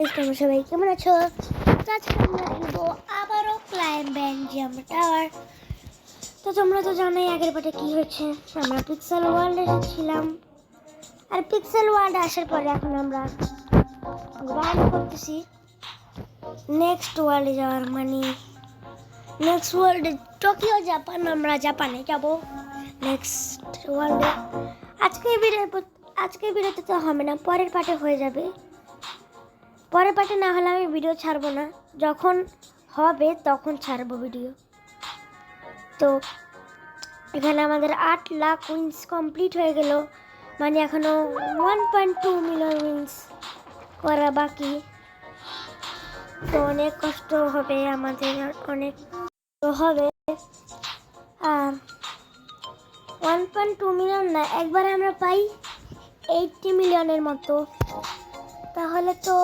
তোমরা সবাই কেমন আছো? তো আজকে আমরা খেলবো আবারও ক্লাইম্ব জাম্প টাওয়ার। তো তোমরা তো জানোই আগের পার্টে কি হয়েছে। আমরা পিক্সেল ওয়ার্ল্ডে এসেছিলাম, আর পিক্সেল ওয়ার্ল্ডে আসার পরে এখন আমরা গ্রাইন্ড করতেছি নেক্সট ওয়ার্ল্ডে যাওয়ার, মানে নেক্সট ওয়ার্ল্ডে টোকিও জাপান। আমরা জাপানে যাব নেক্সট ওয়ার্ল্ডে। আজকে ভিডিওতে তো হবে না, পরের পার্টে হয়ে যাবে। পরের পার্টে না হলে আমি ভিডিও ছাড়বো না, যখন হবে তখন ছাড়বো ভিডিও। তো এখানে আমাদের 8 লাখ উইন্স কমপ্লিট হয়ে গেল, মানে এখনো 1.2 মিলিয়ন উইন্স করা বাকি। তো অনেক কষ্ট হবে আমাদের, অনেক হবে। 1.2 মিলিয়ন না, একবারে আমরা পাই 80 মিলিয়নের মতো, তাহলে তো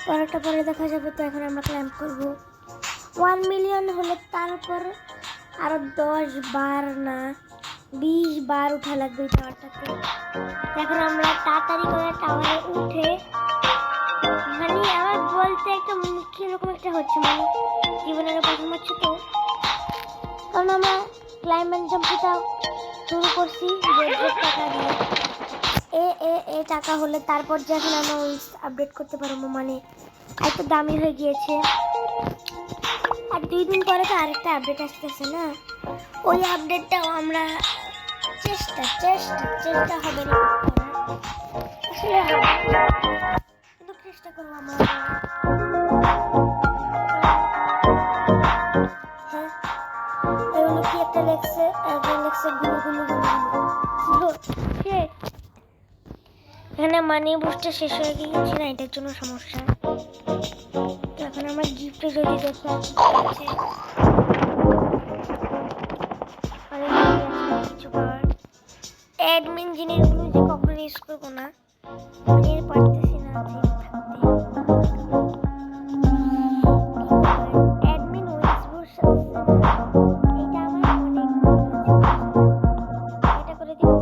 পরেরটা পরে দেখা যাবে। তো এখন আমরা ক্লাইম্ব করব 1 মিলিয়ন হলে তারপর আরো 10 বার না 20 বার উঠা লাগবে এই টাওয়ারটাকে। এখন আমরা তাড়াতাড়ি করে টাওয়ারে উঠে, মানে আমার বলতে একটা কিরকম একটা হচ্ছে, মানে জীবনের প্রথম হচ্ছে। তো কারণ আমরা ক্লাইম্ব অ্যান্ড জাম্পটা শুরু করছি টাকা দিয়ে, এ টাকা হলে তারপর যখন আমরা আপডেট করতে পারবো, মানে এত দামি হয়ে গিয়েছে। আর 2 দিন পরে তো আরেকটা আপডেট আসতেছে না, ওই আপডেটটাও আমরা চেষ্টা হবে না আসলে, কিন্তু চেষ্টা করবো আমরা। হ্যাঁ, এগুলো কি একটা লেখছে গুলো এখানে মানি বুস্টটা শেষ হয়ে গিয়েছে না, এটার জন্য সমস্যা। তো এখন আমার গিফটে যদি দেখে আছে কিছু পাওয়ার অ্যাডমিন জিনিসগুলো যে কখনো ইউজ করবো না, মানে পারতেছি না অ্যাডমিন উইন্স বুস্ট। এটা আমার অনেক এটা করে দিব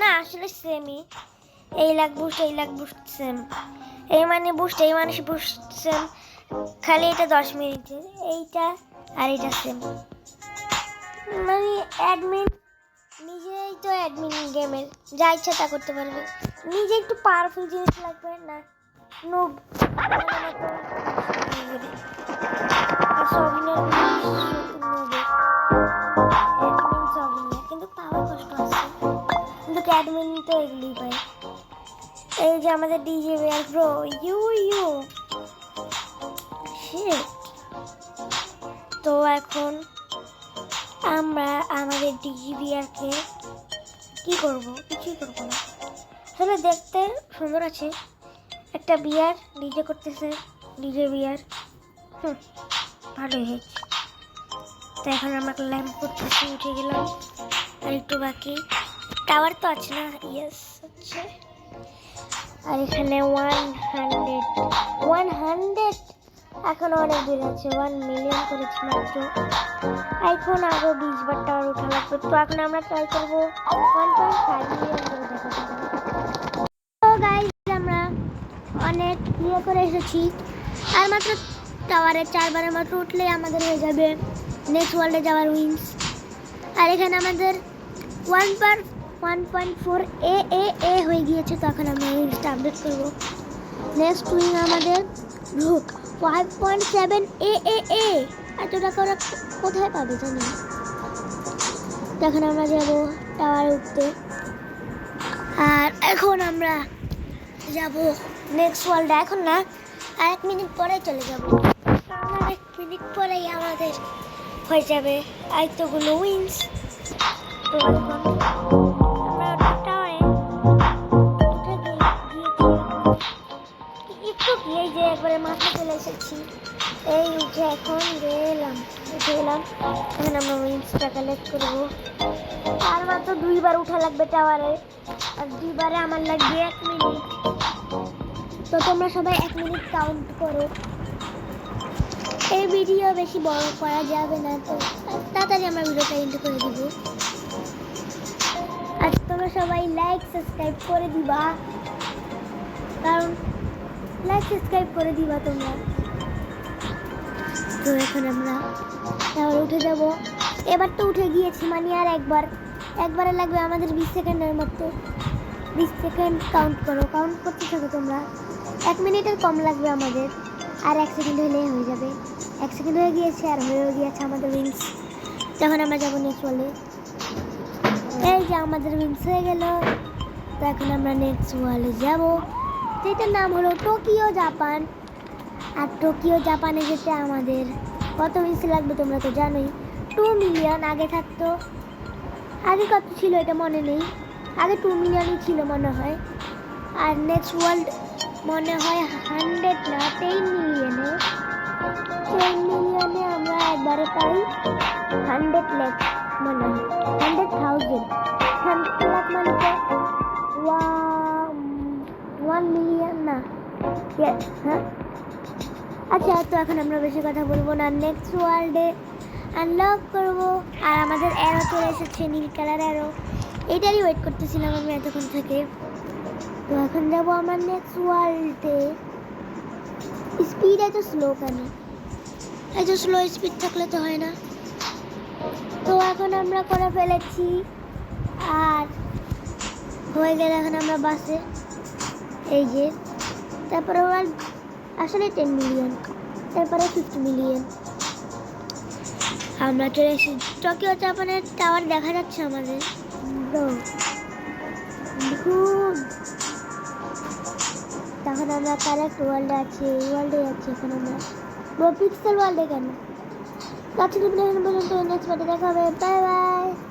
না, আসলে সেমই। এই লাখ বুস্ট সেম, এই মানে বুস্ট সেম, খালি এটা 10 মিনিটের, এইটা আর এটা সেম। মানে অ্যাডমিন নিজেই তো অ্যাডমিন, গেমের যা ইচ্ছা তা করতে পারবে। নিজে একটু পাওয়ারফুল জিনিস লাগবে না, নুব কিন্তু পাওয়ার কষ্ট আছে, কিন্তু অ্যাডমিন তো এগুলি পায়। এই যে আমাদের DJ bear bro, you shit. তো এখন আমরা আমাদের ডিজে বিয়ারকে কি করব, কিছুই করবো না। আসলে দেখতে সুন্দর আছে, একটা বিয়ার ডিজে করতেছে, ডিজে বিয়ার ভালোই হয়েছে। তো এখন আমরা ল্যাম্প করতেছি, উঠে গেলাম, আর একটু বাকি। টাওয়ার তো আছে না, ইয়েস আছে। আর এখানে 100 এখনো অনেক দূর আছে, 1 মিলিয়ন করেছি মাত্র। এখন আরো 20 বার টাওয়ার উঠা লাগবে। তো এখন আমরা ট্রাই করবো 1.5 মিলিয়ন করে দেখা যাবে। তো গাইস, আমরা অনেক করে এসেছি, আর মাত্র টাওয়ারে 4 বারের মাত্র উঠলে আমাদের হয়ে যাবে নেক্সট ওয়ার্ল্ডে যাওয়ার উইন্স। আর এখানে আমাদের 1.4 এ হয়ে গিয়েছে। তো এখন আমরা উইন্সটা আপডেট করবো। নেক্সট উইং আমাদের 5.7 এ। এত টাকা ওরা কোথায় পাবে জানি না। তো এখন আমরা যাবো টাওয়ারে উঠতে, আর এখন আমরা যাব নেক্সট ওয়ার্ল্ডে। এখন না, আর 1 মিনিট পরে চলে যাব, কারণ 1 মিনিট পরেই আমাদের হয়ে যাবে এতগুলো উইন্স। তো এখন আমরা টাওয়ারে একটু গিয়ে যে একবারে মাঠে চলে এসেছি, এই উঠে এখন উঠে এলাম। এখন আমরা উইন্সটা কালেক্ট করবো, আর মাত্র 2 বার উঠা লাগবে টাওয়ারে, আর 2 বারে আমার লাগবে 1 মিনিট। তো তোমরা সবাই 1 মিনিট কাউন্ট করো। এই ভিডিও বেশি বড় করা যাবে না, তো তাড়াতাড়ি আমরা ভিডিওটা এন্ড করে দিব। আর তোমরা সবাই লাইক সাবস্ক্রাইব করে দিবা, কারণ লাইক সাবস্ক্রাইব করে দিবা তোমরা। তো এখন আমরা তাহলে উঠে যাব। এবার তো উঠে গিয়েছি, মানে আর একবারে লাগবে আমাদের 20 সেকেন্ডের মতো। 20 সেকেন্ড কাউন্ট করো, কাউন্ট করতে থাকো তোমরা। 1 মিনিটের কম লাগবে আমাদের, আর 1 সেকেন্ড হলে হয়ে যাবে। 1 সেকেন্ড হয়ে গিয়েছে, আর হয়েও গিয়েছে আমাদের উইংস। তখন আমরা যাবো নেক্সট ওয়ার্ল্ডে। এই যে আমাদের উইংস হয়ে গেল। তো এখন আমরা নেক্সট ওয়ার্ল্ডে যাব, যেটার নাম হলো টোকিও জাপান। আর টোকিও জাপানে যেতে আমাদের কত উইংস লাগবে তোমরা তো জানোই, 2 মিলিয়ন। আগে থাকতো, আগে কত ছিল এটা মনে নেই, আগে 2 মিলিয়নই ছিল মনে হয়। আর নেক্সট ওয়ার্ল্ড মনে হয় 100 না 10 মিলিয়নে। 10 মিলিয়নে আমরা একবারে পাই 100 লাখ মনে হয়, 100,000। 100 লাখ মানে তো 1 মিলিয়ন না। হ্যাঁ আচ্ছা, তো এখন আমরা বেশি কথা বলবো না, নেক্সট ওয়ার্ল্ডে আনলক করব। আর আমাদের অ্যারো চলে এসেছে, নীল কালার অ্যারো। এটারই ওয়েট করতেছিলাম আমি এতক্ষণ থেকে। তো এখন যাবো আমার নেক্সট ওয়ার্ল্ডে। স্পিড এত স্লো কেন? এত স্লো স্পিড থাকলে তো হয় না। তো এখন আমরা করে ফেলেছি, আর হয়ে গেলে এখন আমরা বাসে, এই যে তারপরে ওয়ার্ল্ড আসলে 10 মিলিয়ন, তারপরে 50 মিলিয়ন। আমরা চলে এসেছি টোকিও জাপানের টাওয়ার দেখা যাচ্ছে আমাদের। তখন আমরা কারেক্ট ওয়ার্ল্ডে আছি, এই ওয়ার্ল্ডে আছি এখন আমরা। পিক্সেল ওয়ার্ল্ডে কেন? কাছে পর্যন্ত নেক্সট পার্টে দেখা হবে। Bye bye.